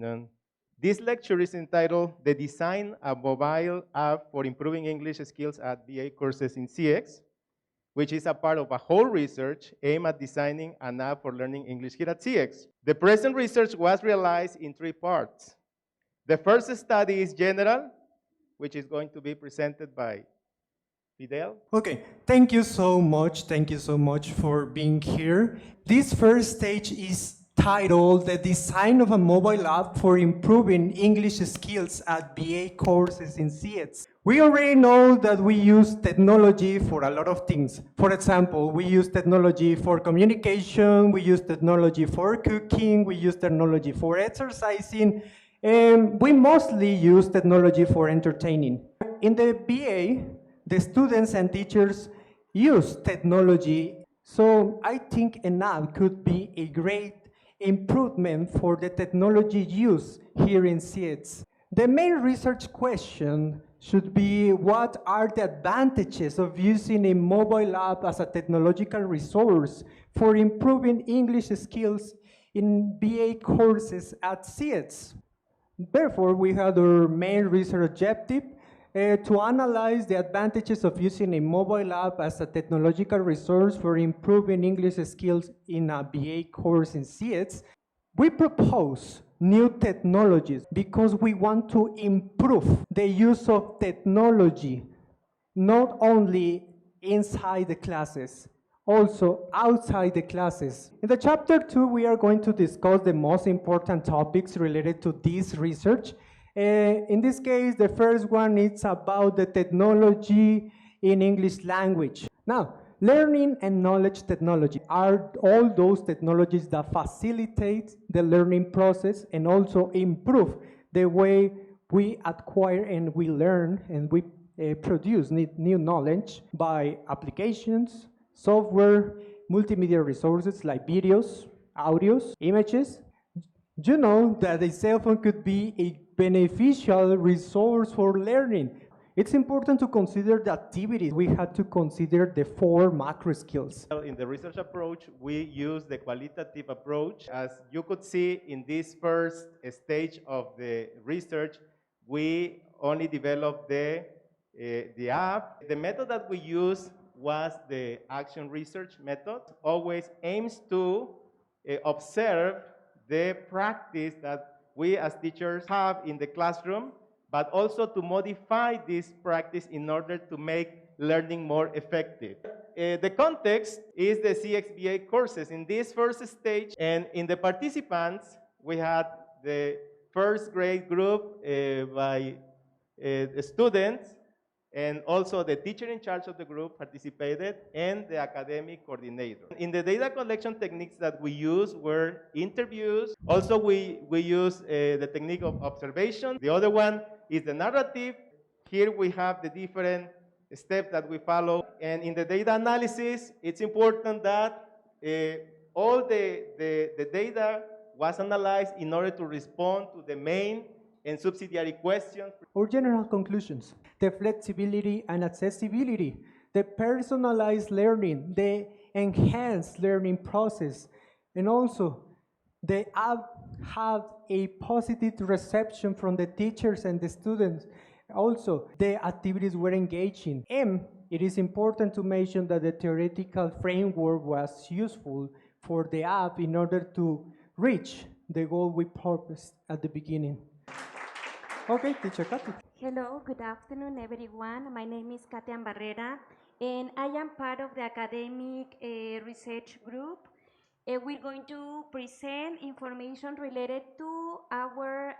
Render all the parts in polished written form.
afternoon. This lecture is entitled The Design a Mobile App for Improving English Skills at BA Courses in CIEX, which is a part of a whole research aimed at designing an app for learning English here at CIEX. The present research was realized in 3 parts. The first study is general, which is going to be presented by Fidel. Okay, thank you so much. Thank you so much for being here. This first stage is titled The Design of a Mobile App for Improving English Skills at BA Courses in CIEX. We already know that we use technology for a lot of things. For example, we use technology for communication, we use technology for cooking, we use technology for exercising, and we mostly use technology for entertaining. In the BA, the students and teachers use technology, so I think an app could be a great improvement for the technology use here in CIEX. The main research question should be, what are the advantages of using a mobile app as a technological resource for improving English skills in BA courses at CIEX? Therefore, we had our main research objective to analyze the advantages of using a mobile app as a technological resource for improving English skills in a BA course in CIEX. We propose new technologies because we want to improve the use of technology, not only inside the classes, also outside the classes. In the chapter 2, we are going to discuss the most important topics related to this research. In this case, the first one is about the technology in English language. Now, learning and knowledge technology are all those technologies that facilitate the learning process and also improve the way we acquire and we learn and we produce new knowledge by applications, software, multimedia resources like videos, audios, images. You know that a cell phone could be a beneficial resource for learning. It's important to consider the activities. We had to consider the 4 macro skills. In the research approach, we use the qualitative approach. As you could see in this first stage of the research, we only developed the app. The method that we used was the action research method. Always aims to observe the practice that we as teachers have in the classroom, but also to modify this practice in order to make learning more effective. The context is the CXBA courses in this first stage, and in the participants, we had the first grade group by the students, and also the teacher in charge of the group participated, and the academic coordinator. In the data collection techniques that we use were interviews. Also, we use the technique of observation. The other one is the narrative. Here we have the different steps that we follow. And in the data analysis, it's important that all the data was analyzed in order to respond to the main and subsidiary questions. Or general conclusions: the flexibility and accessibility, the personalized learning, the enhanced learning process, and also the app had a positive reception from the teachers and the students. Also, the activities were engaging. It is important to mention that the theoretical framework was useful for the app in order to reach the goal we purposed at the beginning. Okay, teacher Katy. Hello, good afternoon, everyone. My name is Katia Barrera, and I am part of the academic research group. We're going to present information related to our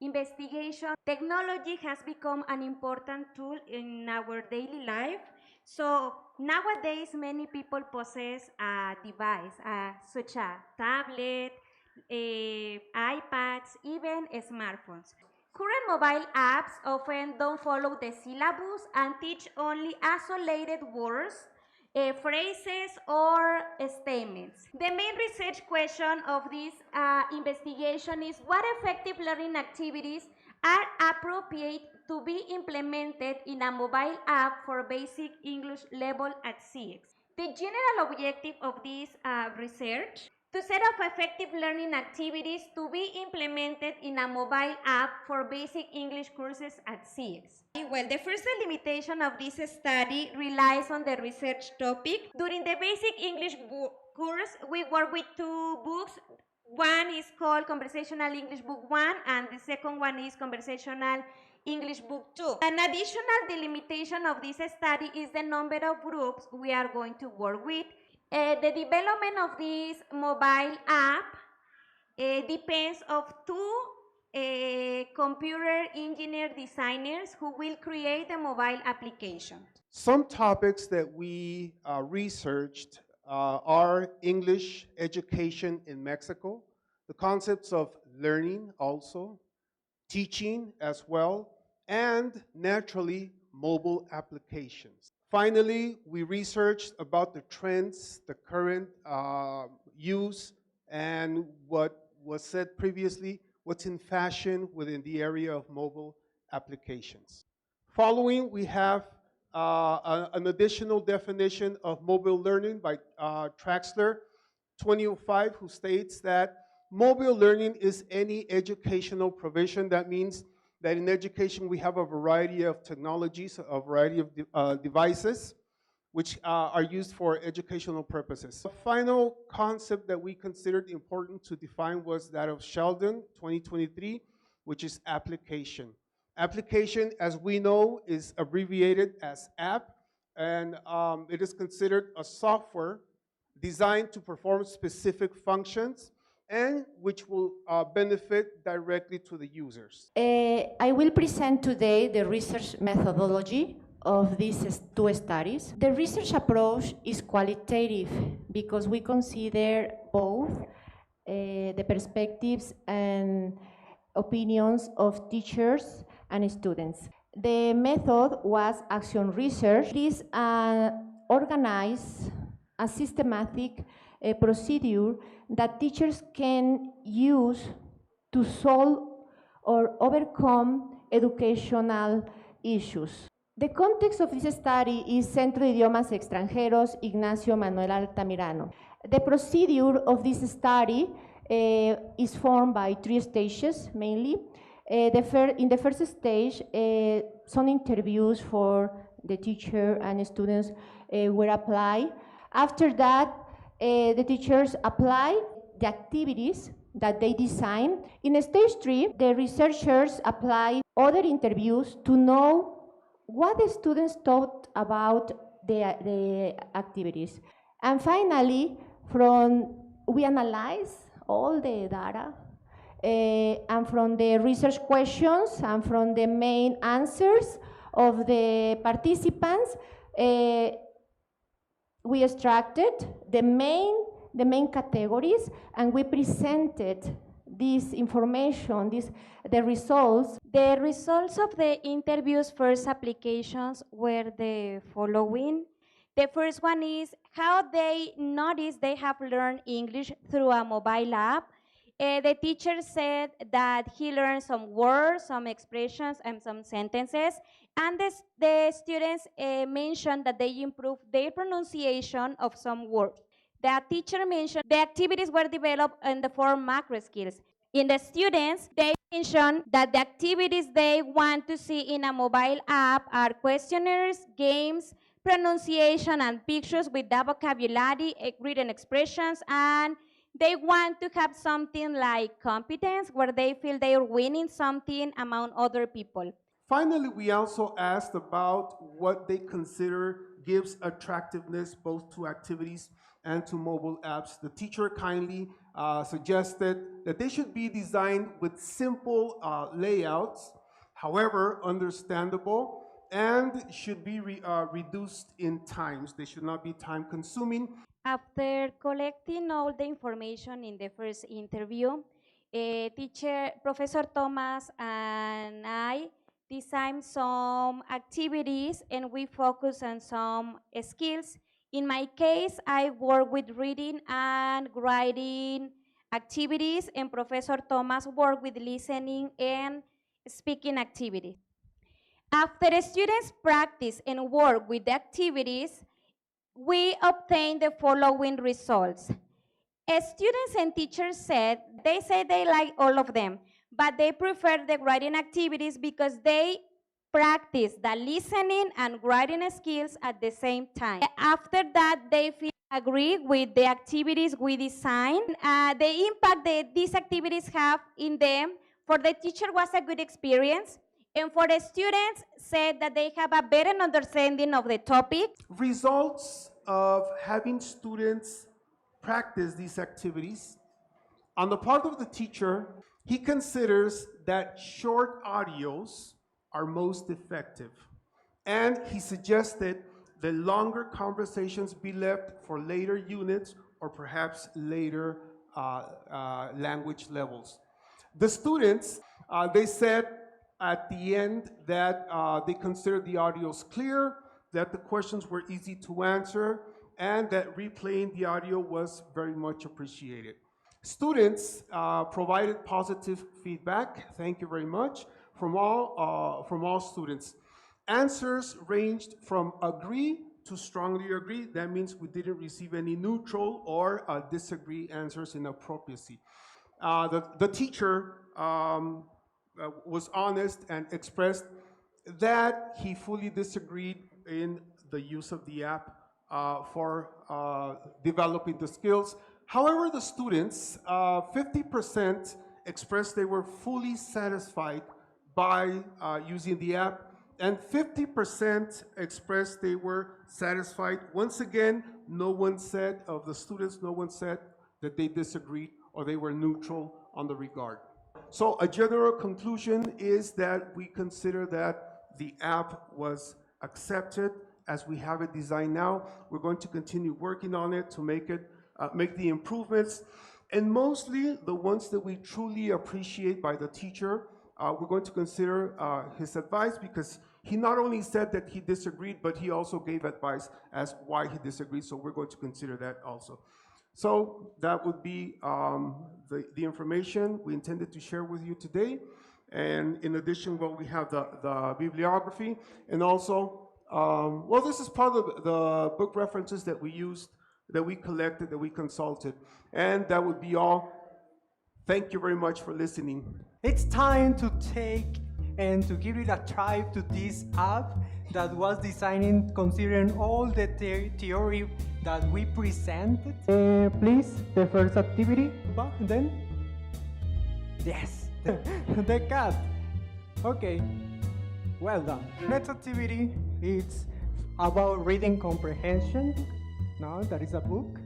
investigation. Technology has become an important tool in our daily life. So nowadays, many people possess a device, such as tablet, iPads, even smartphones. Current mobile apps often don't follow the syllabus and teach only isolated words, phrases, or statements. The main research question of this investigation is what effective learning activities are appropriate to be implemented in a mobile app for basic English level at CIEX. The general objective of this research to set up effective learning activities to be implemented in a mobile app for basic English courses at CIEX. Well, the first limitation of this study relies on the research topic. During the basic English course, we work with two books. One is called Conversational English Book 1, and the second one is Conversational English Book 2. An additional delimitation of this study is the number of groups we are going to work with. The development of this mobile app depends of two computer engineer designers who will create the mobile application. Some topics that we researched are English education in Mexico, the concepts of learning also, teaching as well, and naturally, mobile applications. Finally, we researched about the trends, the current use, and what was said previously, what's in fashion within the area of mobile applications. Following, we have an additional definition of mobile learning by Traxler 2005, who states that mobile learning is any educational provision. That means that in education we have a variety of technologies, a variety of devices which are used for educational purposes. The final concept that we considered important to define was that of Sheldon 2023, which is application. Application, as we know, is abbreviated as app, and it is considered a software designed to perform specific functions and which will benefit directly to the users. I will present today the research methodology of these two studies. The research approach is qualitative because we consider both the perspectives and opinions of teachers and students. The method was action research. It is an organized, a systematic procedure that teachers can use to solve or overcome educational issues. The context of this study is Centro de Idiomas Extranjeros Ignacio Manuel Altamirano. The procedure of this study is formed by three stages mainly. In the first stage, some interviews for the teacher and students were applied. After that, the teachers apply the activities that they design. In stage 3, the researchers apply other interviews to know what the students thought about the activities. And finally, we analyze all the data and from the research questions and from the main answers of the participants, we extracted the main categories, and we presented this information, the results. The results of the interview's first applications were the following. The first one is how they noticed they have learned English through a mobile app. The teacher said that he learned some words, some expressions, and some sentences, and the students mentioned that they improved their pronunciation of some words. The teacher mentioned the activities were developed in the four macro skills. In the students, they mentioned that the activities they want to see in a mobile app are questionnaires, games, pronunciation, and pictures with the vocabulary, written expressions, and they want to have something like competence where they feel they are winning something among other people. Finally, we also asked about what they consider gives attractiveness both to activities and to mobile apps. The teacher kindly suggested that they should be designed with simple layouts, however understandable, and should be reduced in times. They should not be time consuming. After collecting all the information in the first interview, Professor Thomas and I designed some activities and we focus on some skills. In my case, I work with reading and writing activities, and Professor Thomas worked with listening and speaking activities. After students practice and work with the activities, we obtain the following results. Students and teachers said they like all of them, but they prefer the writing activities because they practice the listening and writing skills at the same time. After that, they feel agree with the activities we design. The impact that these activities have in them for the teacher was a good experience, and for the students said that they have a better understanding of the topic. Results of having students practice these activities. On the part of the teacher, he considers that short audios are most effective. And he suggested that longer conversations be left for later units or perhaps later language levels. The students, they said at the end that they considered the audios clear, that the questions were easy to answer, and that replaying the audio was very much appreciated. Students provided positive feedback, thank you very much, from all students. Answers ranged from agree to strongly agree. That means we didn't receive any neutral or disagree answers in appropriacy. The teacher was honest and expressed that he fully disagreed in the use of the app for developing the skills. However, the students, 50% expressed they were fully satisfied by using the app, and 50% expressed they were satisfied. Once again, no one said, of the students, no one said that they disagreed or they were neutral on the regard. So a general conclusion is that we consider that the app was accepted as we have it designed now. We're going to continue working on it to make the improvements, and mostly the ones that we truly appreciate by the teacher. We're going to consider his advice, because he not only said that he disagreed, but he also gave advice as why he disagreed, so we're going to consider that also. So that would be the information we intended to share with you today. And in addition, well, we have the bibliography, and also, well, this is part of the book references that we used, that we collected, that we consulted. And that would be all. Thank you very much for listening. It's time to take and to give it a try to this app that was designed considering all the theory that we presented. Please, the first activity, then? Yes, the cat. Okay, well done. Next activity is about reading comprehension. No, that is a book.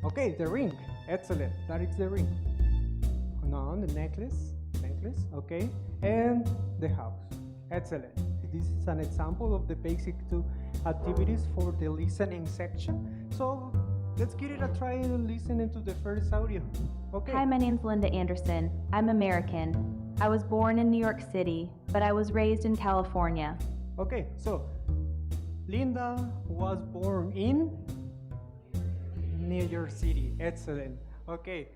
Okay, the ring. Excellent, that is the ring. No, the necklace, okay, and the house. Excellent. This is an example of the basic two activities for the listening section. So let's give it a try and listen to the first audio. Okay. Hi, my name's Linda Anderson. I'm American. I was born in New York City, but I was raised in California. Okay, so Linda was born in New York City. Excellent. Okay.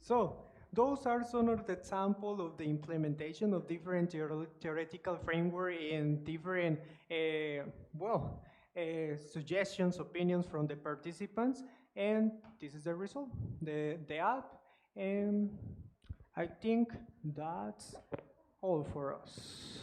So those are some of the examples of the implementation of different theoretical framework and different, suggestions, opinions from the participants, and this is the result, the app, and I think that's all for us.